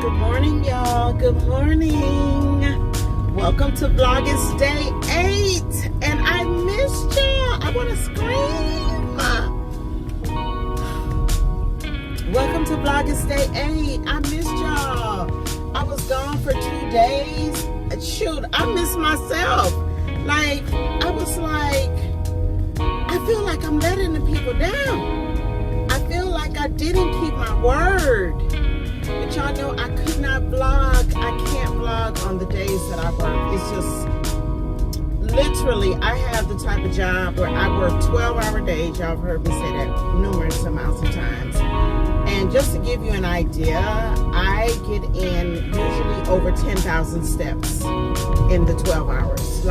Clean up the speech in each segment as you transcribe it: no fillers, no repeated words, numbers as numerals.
Good morning, y'all. Good morning. Welcome to VLOGust Day 8. And I missed y'all. I want to scream. Welcome to VLOGust Day 8. I missed y'all. I was gone for 2 days. Shoot, I missed myself. I feel like I'm letting the people down. I feel like I didn't keep my word. But y'all know I could not vlog. I can't vlog on the days that I work. It's just, literally, I have the type of job where I work 12-hour days. Y'all have heard me say that numerous amounts of times. And just to give you an idea, I get in usually over 10,000 steps in the 12 hours.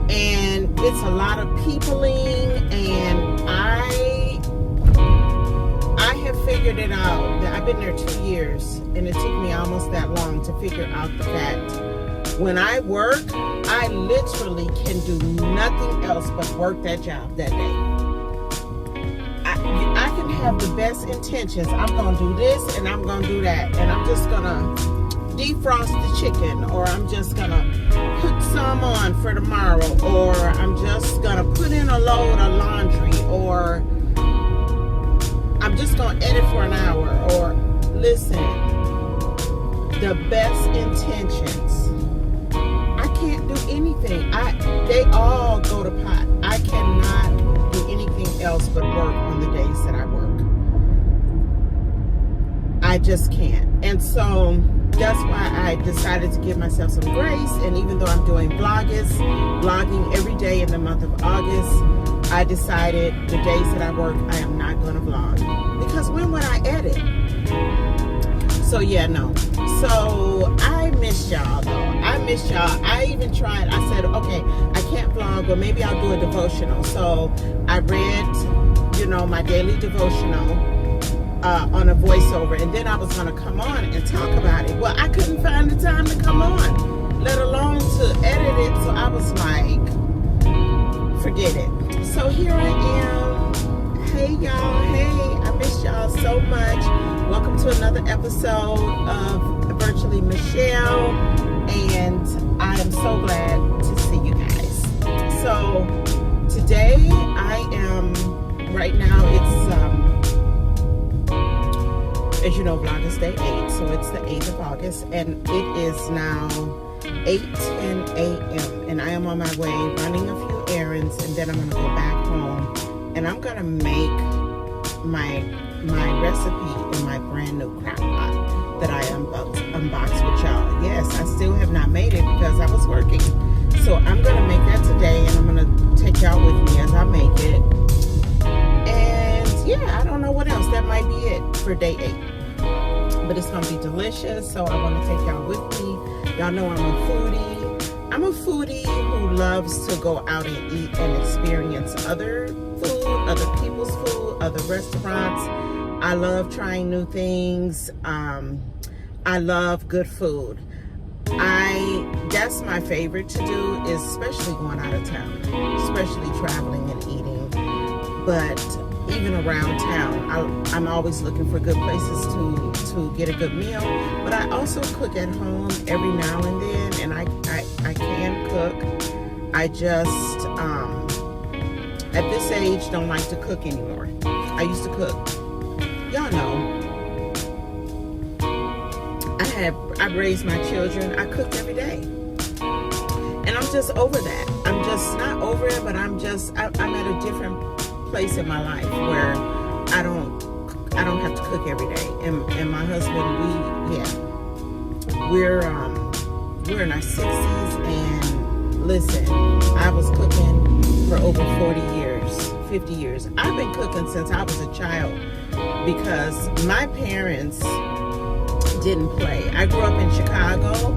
And it's a lot of peopling, and I have figured it out. I've been there 2 years, and it took me almost that long to figure out the fact. When I work, I literally can do nothing else but work that job that day. I can have the best intentions. I'm going to do this, and I'm going to do that, and I'm just going to defrost the chicken, or I'm just going to put some on for tomorrow, or I'm just going to put in a load of laundry, or I'm just going to edit for an hour, or listen, the best intentions. I can't do anything. They all go to pot. I cannot do anything else but work on the days that I work. I just can't. And so that's why I decided to give myself some grace. And even though I'm doing vlogging every day in the month of August, I decided the days that I work, I am not going to vlog. Because when would I edit? So yeah, no. So I missed y'all though. I missed y'all. I even tried. I said, okay, I can't vlog, but maybe I'll do a devotional. So I read, my daily devotional on a voiceover, and then I was going to come on and talk about it. Well, I couldn't find the time to come on, let alone to edit it. So I was like, forget it. So here I am. Hey y'all. Hey, I missed y'all so much. Welcome to another episode of Virtually Michelle, and I am so glad to see you guys. So today right now it's as you know, VLOGust Day 8, so it's the 8th of August, and it is now 8:10 a.m. and I am on my way running a few errands, and then I'm going to go back home, and I'm going to make my recipe in my brand new Crockpot that I unboxed with y'all. Yes, I still have not made it because I was working, so I'm going to make that today, and I'm going to take y'all with me as I make it. And yeah, I don't know what else. That might be it for day 8. But it's going to be delicious, so I want to take y'all with me. Y'all know I'm a foodie. I'm a foodie who loves to go out and eat and experience other food, other people's food, other restaurants. I love trying new things. I love good food. That's my favorite to do, is especially going out of town, especially traveling and eating. But even around town, I'm always looking for good places to get a good meal. But I also cook at home every now and then, and I can cook. I just at this age don't like to cook anymore. I used to cook. Y'all know. I raised my children. I cooked every day, and I'm just over that. I'm just not over it, but I'm at a different place in my life where I don't have to cook every day. And my husband, we're in our 60s, and listen, I was cooking for over 40 years, 50 years. I've been cooking since I was a child because my parents didn't play. I grew up in Chicago,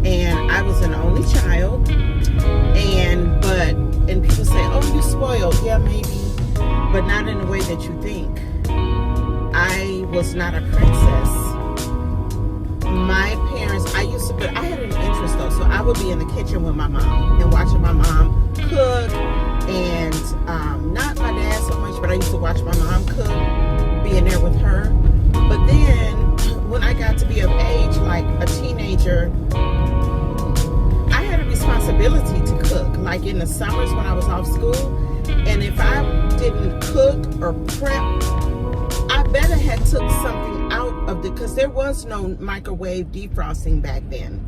and I was an only child, and people say, oh, you spoiled. Yeah, maybe, but not in the way that you think. I was not a princess. My parents, I had an interest though, so I would be in the kitchen with my mom and watching my mom cook, and not my dad so much, but I used to watch my mom cook, being there with her. But then when I got to be the summers when I was off school. And if I didn't cook or prep, I better had took something out of because there was no microwave defrosting back then.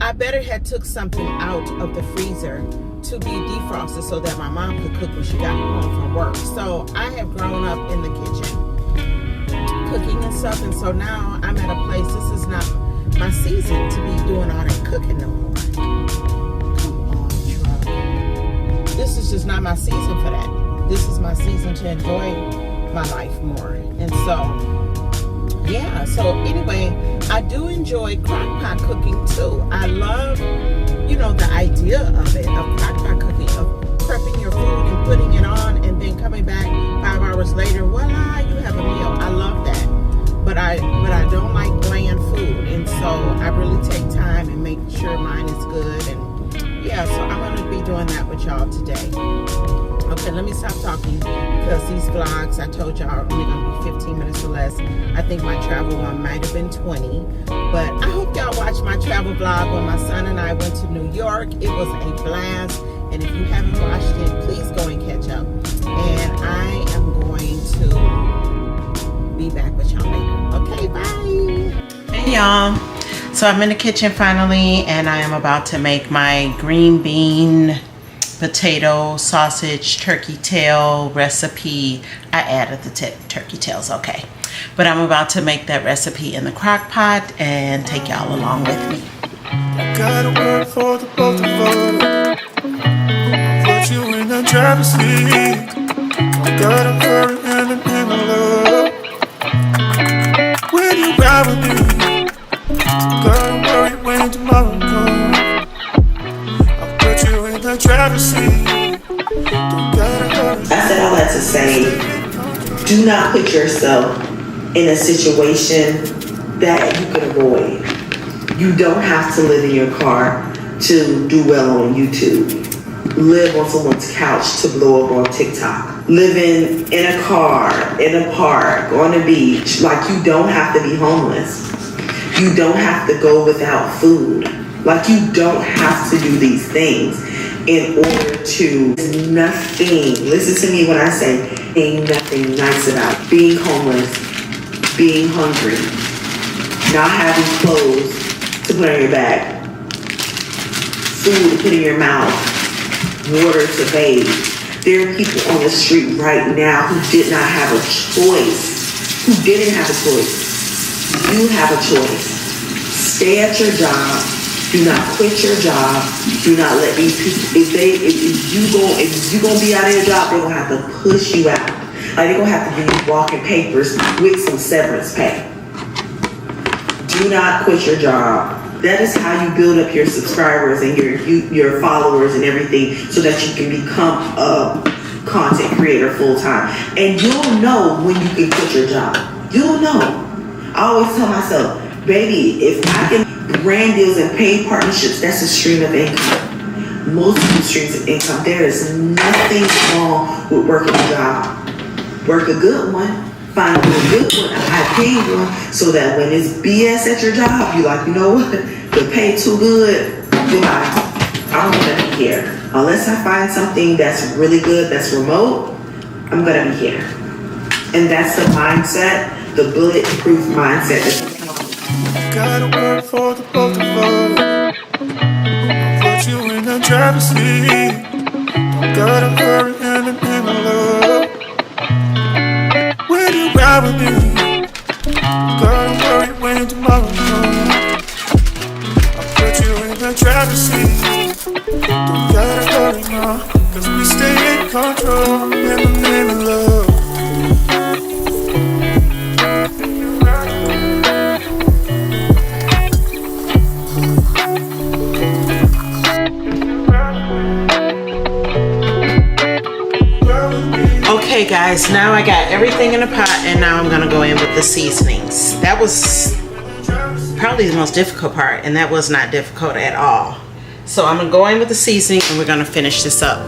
I better had took something out of the freezer to be defrosted so that my mom could cook when she got home from work. So I have grown up in the kitchen cooking and stuff, and so now I'm at a place, this is not my season to be doing all that cooking no more. Come on, truck. This is just not my season for that. This is my season to enjoy my life more. And so, yeah, so anyway, I do enjoy crockpot cooking too. I love, you know, the idea of it, of crockpot cooking, of prepping your food and putting it on and then coming back 5 hours later, voila, you have a meal. I love that. But I don't like bland food, and so I really take time and make sure mine is good. And yeah, so I'm going to be doing that with y'all today. Okay, let me stop talking because these vlogs, I told y'all, are only going to be 15 minutes or less. I think my travel one might have been 20. But I hope y'all watched my travel vlog when my son and I went to New York. It was a blast. And if you haven't watched it, please go and catch up. And I am going to be back with y'all later. Okay, bye. Hey, y'all. So I'm in the kitchen finally, and I am about to make my green bean potato sausage turkey tail recipe. I added the turkey tails, okay, but I'm about to make that recipe in the crock pot and take y'all along with me. I gotta work for the both of us. Put you in the driver's seat. I gotta hurry and in love. When you ride with me, gotta worry when tomorrow comes. I said I like to say, do not put yourself in a situation that you can avoid. You don't have to live in your car to do well on YouTube. Live on someone's couch to blow up on TikTok. Living in a car, in a park, on a beach. Like, you don't have to be homeless. You don't have to go without food. Like, you don't have to do these things in order to. Nothing, listen to me when I say, ain't nothing nice about being homeless, being hungry, not having clothes to put on your back, food to put in your mouth, water to bathe. There are people on the street right now who did not have a choice, who didn't have a choice. You have a choice. Stay at your job. Do not quit your job. Do not let these people, if you gonna be out of your job, they're gonna have to push you out. Like, they're gonna have to give you walking papers with some severance pay. Do not quit your job. That is how you build up your subscribers and your followers and everything, so that you can become a content creator full time. And you'll know when you can quit your job. You'll know. I always tell myself, baby, if I can brand deals and paid partnerships, that's a stream of income. Multiple streams of income. There is nothing wrong with working a job. Work a good one. Find a good one, a high paid one, so that when it's BS at your job, you're like, you know what? The pay too good. Goodbye. I don't want to be here. Unless I find something that's really good, that's remote, I'm going to be here. And that's the mindset, the bulletproof mindset. Gotta work for the both of us. Put you in the driver's seat. Gotta hurry and in love. When you ride with me, gotta worry when tomorrow comes. I'll put you in the driver's seat. Don't gotta hurry now, cause we stay in control in the name of love. Okay guys, now I got everything in a pot, and now I'm gonna go in with the seasonings. That was probably the most difficult part, and that was not difficult at all. So I'm gonna go in with the seasoning, and we're gonna finish this up.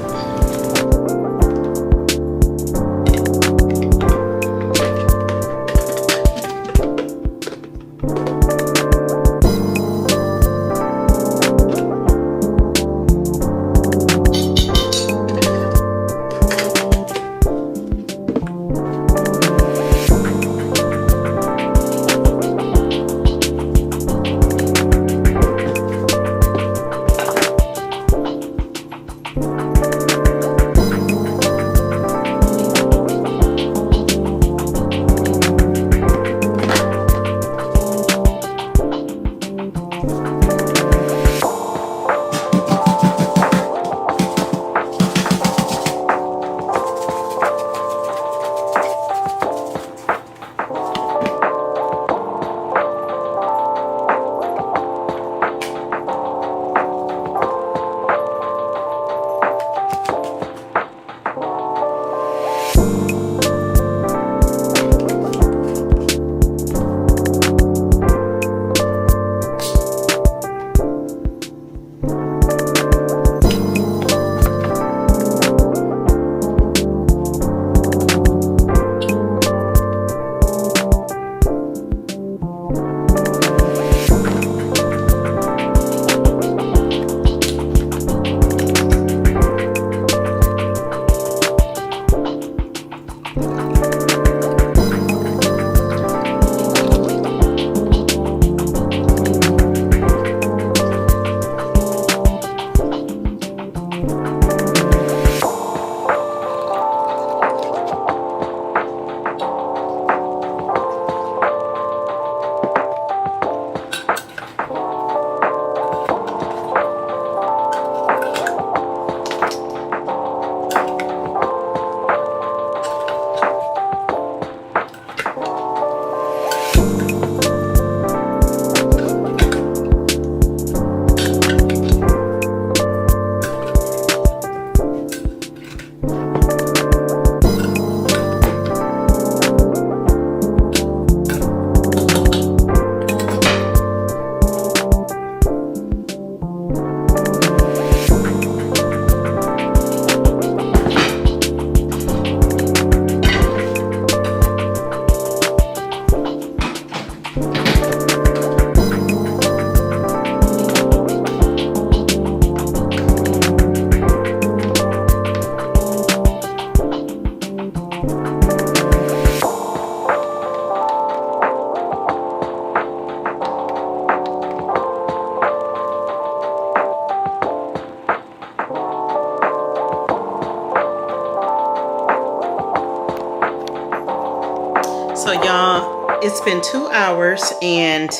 It's been 2 hours, and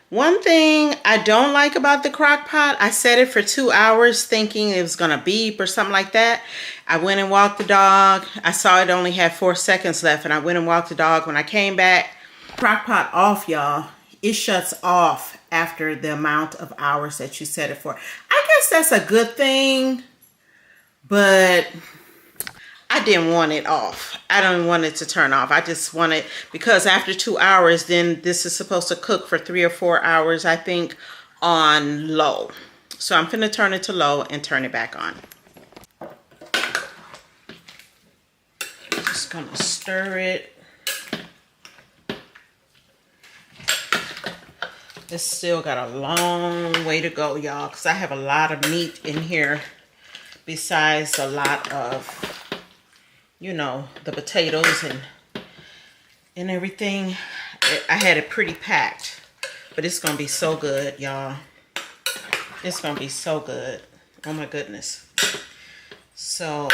one thing I don't like about the Crockpot, I set it for 2 hours thinking it was gonna beep or something like that. I went and walked the dog. I saw it only had 4 seconds left, and I went and walked the dog. When I came back, Crockpot off, y'all. It shuts off after the amount of hours that you set it for. I guess that's a good thing, but I didn't want it off. I don't want it to turn off. I just want it, because after 2 hours, then this is supposed to cook for 3 or 4 hours, I think, on low. So I'm gonna turn it to low and turn it back on. Just gonna stir it. It's still got a long way to go, y'all, because I have a lot of meat in here besides a lot of, you know, the potatoes and everything. I had it pretty packed, but it's gonna be so good, y'all. It's gonna be so good. Oh my goodness. So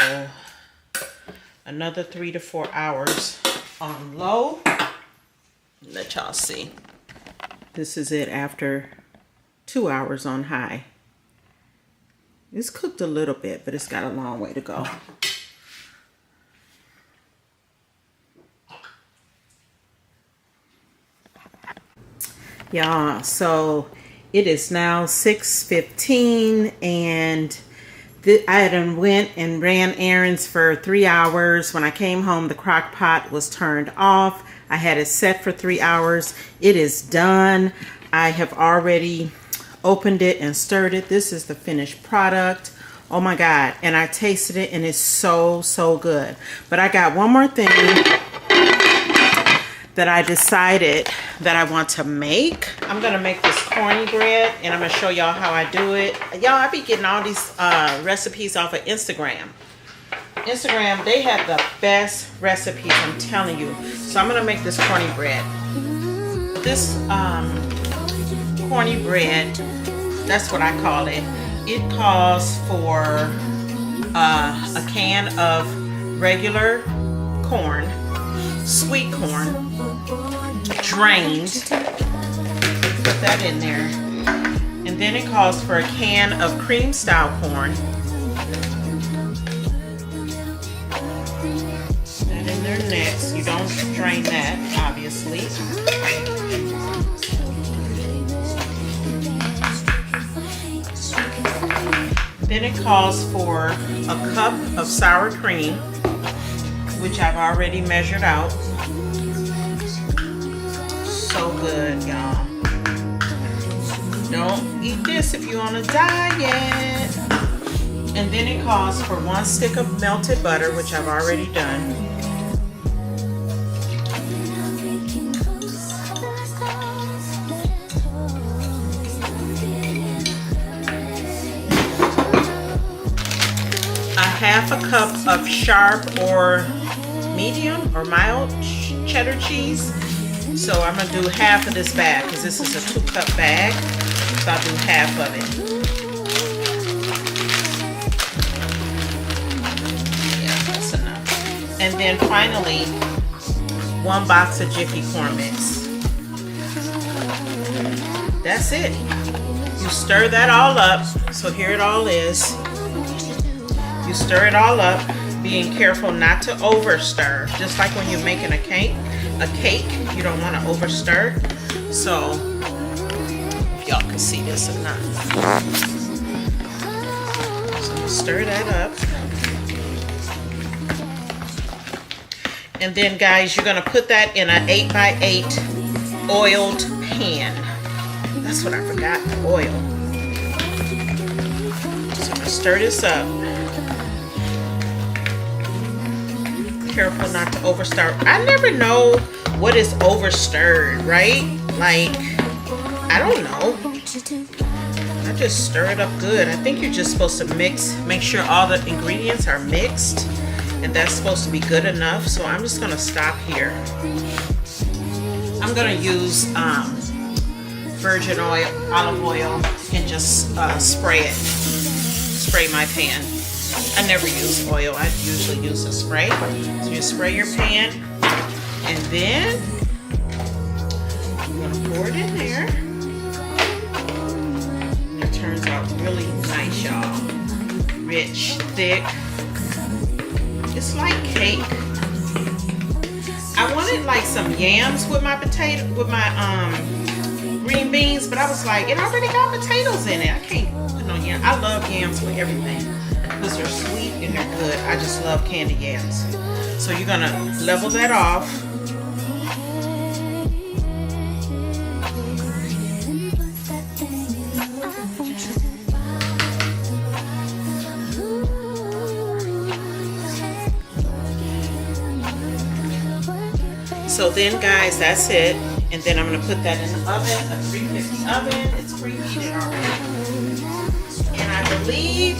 another 3 to 4 hours on low. Let y'all see. This is it after 2 hours on high. It's cooked a little bit, but it's got a long way to go. Y'all, so it is now 6:15, and I done went and ran errands for 3 hours. When I came home, the crock pot was turned off. I had it set for 3 hours. It is done. I have already opened it and stirred it. This is the finished product. Oh my God. And I tasted it, and it's so, so good. But I got one more thing that I decided that I want to make. I'm gonna make this corny bread, and I'm gonna show y'all how I do it. Y'all, I be getting all these recipes off of Instagram. Instagram, they have the best recipes, I'm telling you. So I'm gonna make this corny bread. This corny bread, that's what I call it. It calls for a can of regular corn, sweet corn, drained. Put that in there. And then it calls for a can of cream style corn. That in there next. You don't drain that, obviously. Then it calls for a cup of sour cream, which I've already measured out. So good, y'all. Don't eat this if you're on a diet. And then it calls for 1 stick of melted butter, which I've already done. A half a cup of sharp or medium or mild cheddar cheese. So I'm gonna do half of this bag, because this is a 2-cup bag. So I'll do half of it. Yeah, that's enough. And then finally, 1 box of Jiffy corn mix. That's it. You stir that all up. So here it all is. You stir it all up, being careful not to over stir. Just like when you're making a cake, you don't want to over stir. So if y'all can see this or not. So stir that up. And then guys, you're gonna put that in an 8x8 oiled pan. That's what I forgot, the oil. So I'm gonna stir this up. Careful not to over stir. I never know what is over stirred, right? Like, I don't know. I just stir it up good. I think you're just supposed to make sure all the ingredients are mixed, and that's supposed to be good enough. So I'm just gonna stop here. I'm gonna use virgin oil, olive oil, and just spray my pan. I never use oil. I usually use a spray. So you spray your pan, and then pour it in there. And it turns out really nice, y'all. Rich, thick. It's like cake. I wanted like some yams with my green beans, but I was like, it already got potatoes in it. I can't put no yams. I love yams with everything because they're sweet and they're good. I just love candy yams. So you're gonna level that off. So then, guys, that's it. And then I'm going to put that in the oven, a 350 oven. It's preheated already. And I believe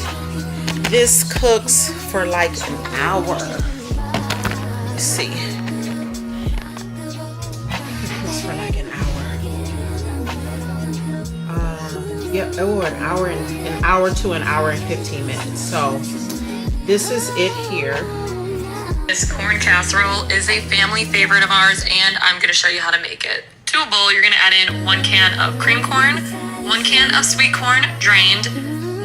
this cooks for like an hour. Let's see. It cooks for like an hour. Yep, or an hour to an hour and 15 minutes. So this is it here. This corn casserole is a family favorite of ours, and I'm going to show you how to make it. To a bowl, you're going to add in 1 can of cream corn, 1 can of sweet corn drained,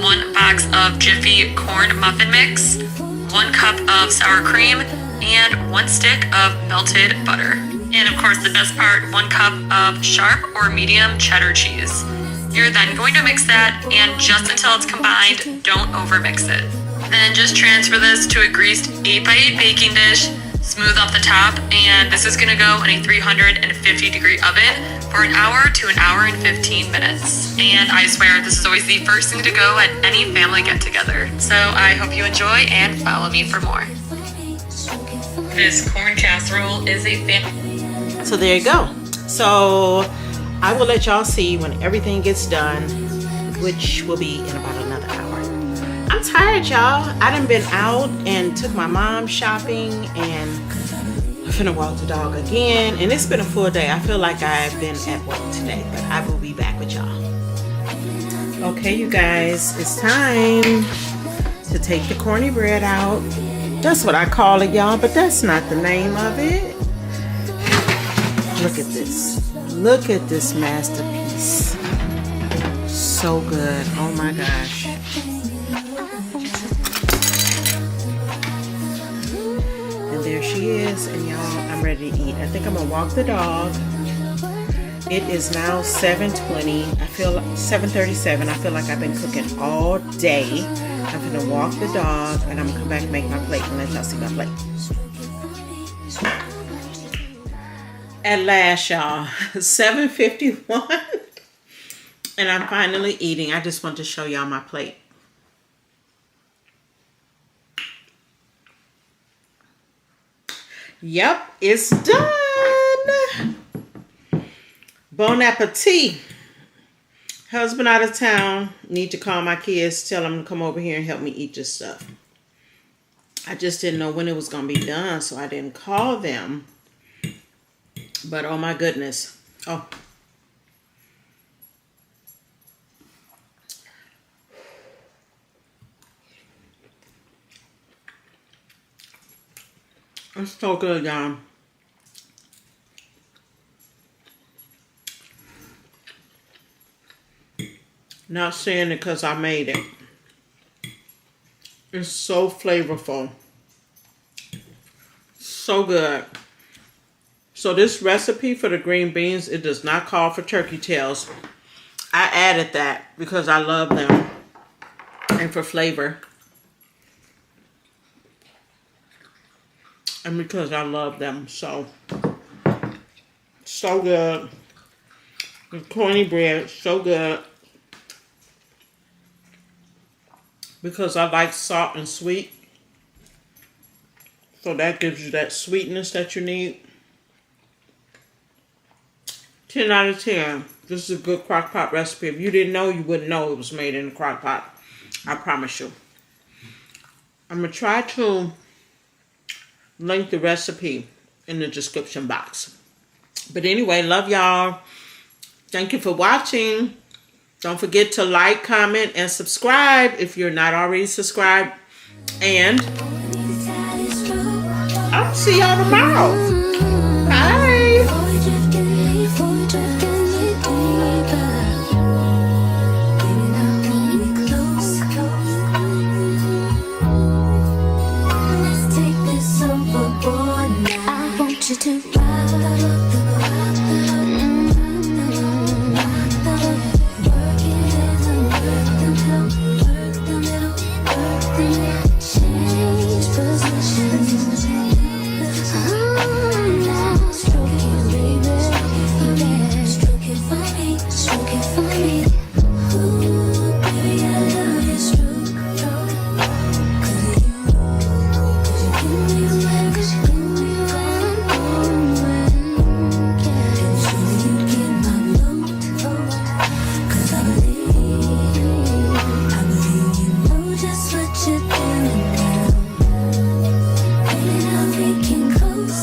1 box of Jiffy corn muffin mix, 1 cup of sour cream, and 1 stick of melted butter. And of course, the best part, 1 cup of sharp or medium cheddar cheese. You're then going to mix that, and just until it's combined, don't overmix it. Then just transfer this to a greased 8x8 baking dish, smooth off the top, and this is gonna go in a 350-degree oven for an hour to an hour and 15 minutes. And I swear, this is always the first thing to go at any family get-together. So I hope you enjoy and follow me for more. This corn casserole is a So there you go. So I will let y'all see when everything gets done, which will be in about another hour. I'm tired, y'all. I done been out and took my mom shopping, and I'm finna walk the dog again. And it's been a full day. I feel like I've been at work today, but I will be back with y'all. Okay, you guys, it's time to take the corny bread out. That's what I call it, y'all, but that's not the name of it. Look at this. Look at this masterpiece. So good. Oh my gosh. There she is, and y'all, I'm ready to eat. I think I'm gonna walk the dog. It is now 7:20. I feel like 7:37. I feel like I've been cooking all day. I'm gonna walk the dog, and I'm gonna come back and make my plate and let y'all see my plate. At last, y'all, 7:51, and I'm finally eating. I just want to show y'all my plate. Yep, it's done. Bon appetit. Husband out of town. Need to call my kids, tell them to come over here and help me eat this stuff. I just didn't know when it was going to be done, so I didn't call them. But oh my goodness. Oh. It's so good, y'all. Not saying it because I made it. It's so flavorful. So good. So this recipe for the green beans, it does not call for turkey tails. I added that because I love them and for flavor. And because I love them. So good. The corny bread, so good. Because I like salt and sweet. So that gives you that sweetness that you need. 10 out of 10. This is a good Crockpot recipe. If you didn't know, you wouldn't know it was made in a Crockpot. I promise you. I'm going to try to link the recipe in the description box. But anyway, love y'all. Thank you for watching. Don't forget to like, comment, and subscribe if you're not already subscribed. And I'll see y'all tomorrow.